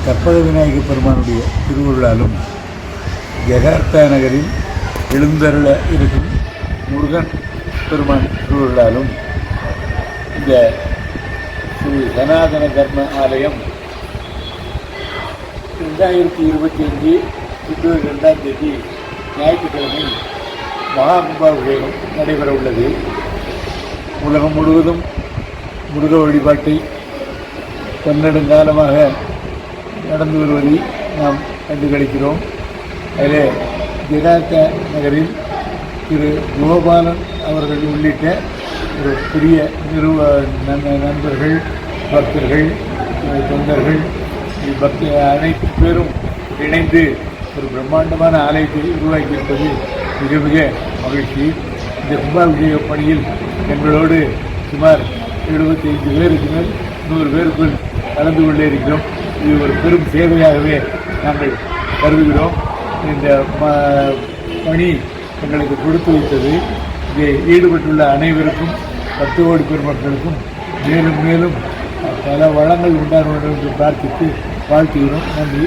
கற்பக விநாயக பெருமானுடைய திருவுருளாலும் ஜகார்த்தா நகரில் எழுந்தருள இருக்கும் முருகன் பெருமான் திருவுருளாலும் இந்த ஸ்ரீ சனாதன தர்ம ஆலயம் 2025 பிப்ரவரி 2ஆம் தேதி ஞாயிற்றுக்கிழமை மகா கும்பாபிஷேகம் நடைபெற உள்ளது. உலகம் முழுவதும் முருக வழிபாட்டை பன்னெடுங்காலமாக நடந்து வருவதை நாம் கண்டுகளிக்கிறோம். அதிலே ஜகார்த்தா நகரில் திரு கோபாலன் அவர்கள் உள்ளிட்ட ஒரு பெரிய நண்பர்கள், பக்தர்கள், தொண்டர்கள், அனைத்து பேரும் இணைந்து ஒரு பிரம்மாண்டமான ஆலயத்தை உருவாக்கியிருப்பது மிக மிக மகிழ்ச்சி. இந்த கும்பாபிஷேக பணியில் எங்களோடு சுமார் 75 பேருக்கு மேல் 100 பேருக்குள் கலந்து கொண்டே இருக்கிறோம். இது ஒரு பெரும் சேவையாகவே நாங்கள் கருதுகிறோம். இந்த பணி எங்களுக்கு கொடுத்து வைத்தது. இதில் ஈடுபட்டுள்ள அனைவருக்கும் 10 கோடி பெருமக்களுக்கும் மேலும் மேலும் பல வளங்கள் உண்டான வேண்டும் என்று பிரார்த்தித்து வாழ்த்துகிறோம். நன்றி.